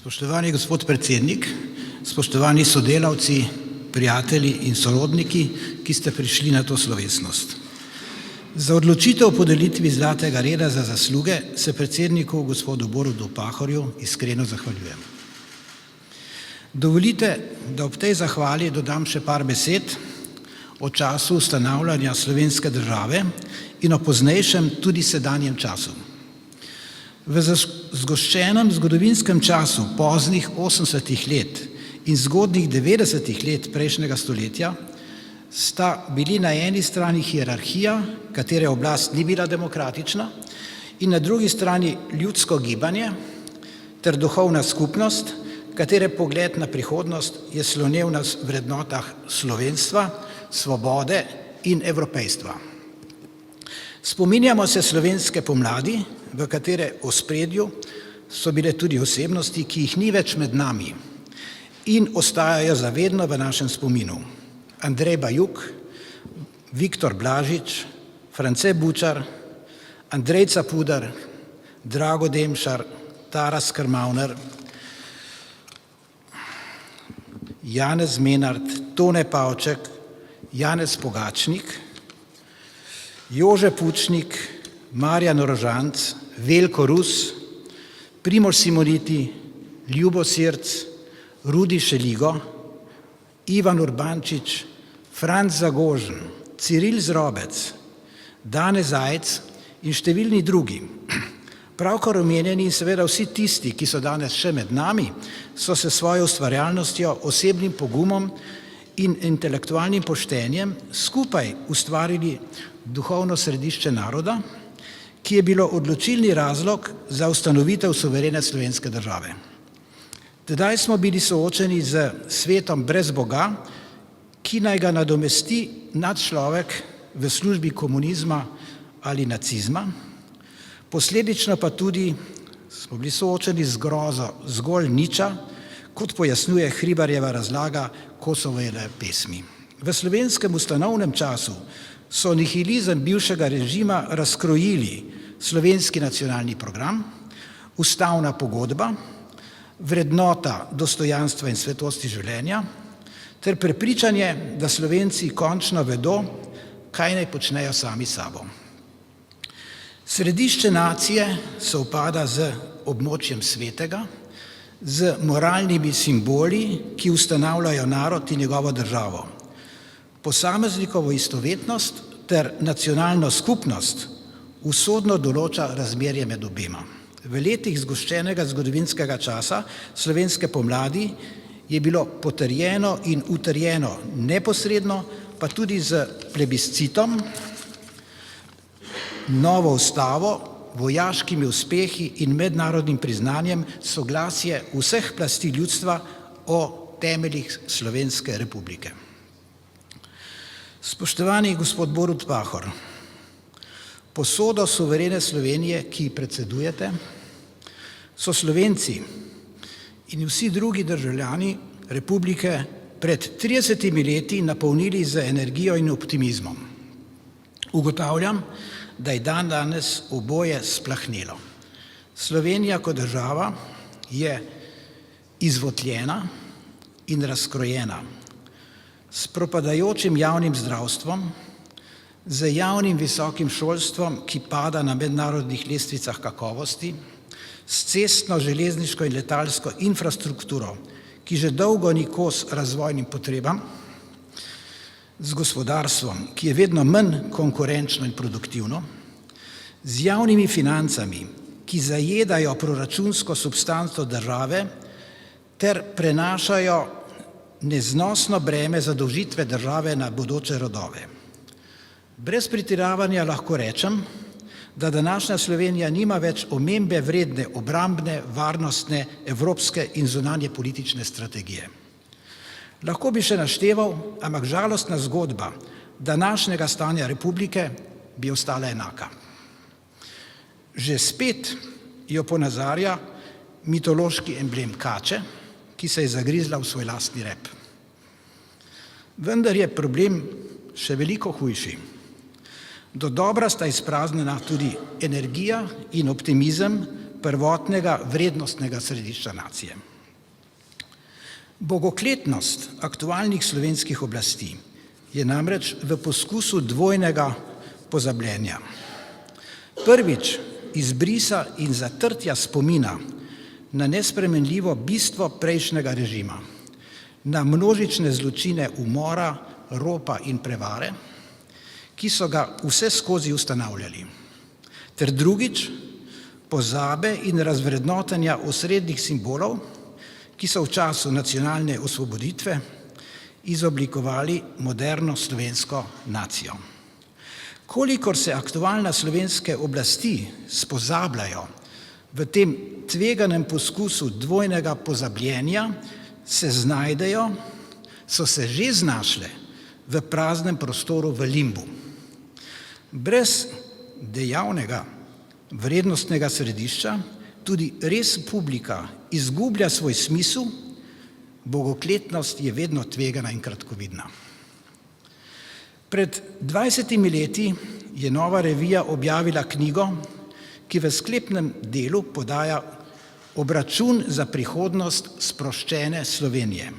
Spoštovani gospod predsednik, spoštovani sodelavci, prijatelji in sorodniki, ki ste prišli na to slovesnost. Za odločitev o podelitvi zlatega reda za zasluge se predsedniku gospodu Borutu Pahorju iskreno zahvaljujem. Dovolite, da ob tej zahvali dodam še par besed o času ustanavljanja slovenske države in o poznejšem tudi sedanjem času. V zgoščenem zgodovinskem času poznih 80. let in zgodnjih 90. let prejšnjega stoletja sta bili na eni strani hierarhija, katere oblast ni bila demokratična, in na drugi strani ljudsko gibanje ter duhovna skupnost, katere pogled na prihodnost je slonel na vrednotah slovenstva, svobode in evropejstva. Spominjamo se slovenske pomladi, v katere ospredju so bile tudi osebnosti, ki jih ni več med nami in ostajajo zavedno v našem spominu. Andrej Bajuk, Viktor Blažič, France Bučar, Andrej Capudar, Drago Demšar, Taras Krmavner, Janez Menart, Tone Pavček, Janez Pogačnik, Jože Pučnik, Marjan Rožanc, Veljko Rus, Primož Simoniti, Ljubo Sirc, Rudi Šeligo, Ivan Urbančič, Franc Zagožen, Ciril Zrobec, Dane Zajc in številni drugi. Pravkar omenjeni in seveda vsi tisti, ki so danes še med nami, so se svojo ustvarjalnostjo, osebnim pogumom in intelektualnim poštenjem skupaj ustvarili duhovno središče naroda, ki je bilo odločilni razlog za ustanovitev suverene slovenske države. Tedaj smo bili soočeni z svetom brez Boga, ki naj ga nadomesti nadčlovek v službi komunizma ali nacizma, posledično pa tudi smo bili soočeni z grozo zgolj niča, kot pojasnjuje Hribarjeva razlaga Kosovove pesmi. V slovenskem ustanovnem času so nihilizem bivšega režima razkrojili slovenski nacionalni program, ustavna pogodba, vrednota dostojanstva in svetosti življenja ter prepričanje, da Slovenci končno vedo, kaj naj počnejo sami sabo. Središče nacije sovpada z območjem svetega, z moralnimi simboli, ki ustanavljajo narod in njegovo državo. Posameznikovo istovetnost ter nacionalno skupnost usodno določa razmerje med obema. V letih zgoščenega zgodovinskega časa slovenske pomladi je bilo potrjeno in utrjeno neposredno, pa tudi z plebiscitom, novo ustavo, vojaškimi uspehi in mednarodnim priznanjem soglasje vseh plasti ljudstva o temeljih Slovenske republike. Spoštovani gospod Borut Pahor, posodo suverene Slovenije, ki predsedujete, so Slovenci in vsi drugi državljani republike pred 30 leti napolnili z energijo in optimizmom. Ugotavljam, da je danes oboje splahnelo. Slovenija kot država je izvotljena in razkrojena, s propadajočim javnim zdravstvom, z javnim visokim šolstvom, ki pada na mednarodnih lestvicah kakovosti, s cestno, železniško in letalsko infrastrukturo, ki že dolgo ni kos razvojnim potrebam, z gospodarstvom, ki je vedno manj konkurenčno in produktivno, z javnimi financami, ki zajedajo proračunsko substanco države ter prenašajo neznosno breme zadolžitve države na bodoče rodove. Brez pretiravanja lahko rečem, da današnja Slovenija nima več omembe vredne obrambne, varnostne, evropske in zunanje politične strategije. Lahko bi še našteval, ampak žalostna zgodba današnjega stanja republike bi ostala enaka. Že spet jo ponazarja mitološki emblem kače, ki se je zagrizla v svoj lastni rep. Vendar je problem še veliko hujši. Dodobra sta izpraznjena tudi energija in optimizem prvotnega vrednostnega središča nacije. Bogokletnost aktualnih slovenskih oblasti je namreč v poskusu dvojnega pozabljenja. Prvič, izbrisa in zatrtja spomina na nespremenljivo bistvo prejšnjega režima, na množične zločine umora, ropa in prevare, ki so ga vseskozi ustanavljali. Ter drugič, pozabe in razvrednotenja osrednjih simbolov, ki so v času nacionalne osvoboditve izoblikovali moderno slovensko nacijo. Kolikor se aktualne slovenske oblasti spozabljajo v tem tveganem poskusu dvojnega pozabljenja, se znajdejo, so se že znašle v praznem prostoru v limbu. Brez dejavnega vrednostnega središča tudi res publika izgublja svoj smisel, bogokletnost je vedno tvegana in kratkovidna. Pred 20 leti je Nova revija objavila knjigo, ki v sklepnem delu podaja obračun za prihodnost sproščene Slovenije.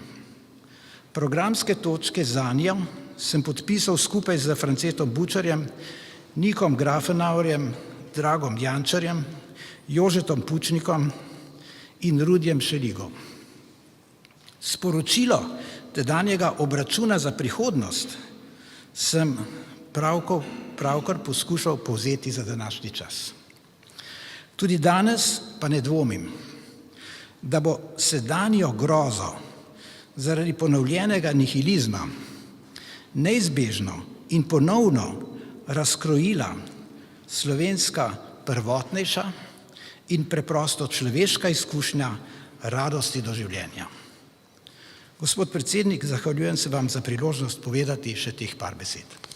Programske točke zanjo sem podpisal skupaj z Francetom Bučarjem, Nikom Grafenauerjem, Dragom Jančarjem, Jožetom Pučnikom in Rudijem Šeligom. Sporočilo tedanjega obračuna za prihodnost sem pravkar poskušal povzeti za današnji čas. Tudi danes pa ne dvomim, da bo sedanjo grozo zaradi ponovljenega nihilizma neizbežno in ponovno razkrojila slovenska prvotnejša in preprosto človeška izkušnja radosti do življenja. Gospod predsednik, zahvaljujem se vam za priložnost povedati še teh par besed.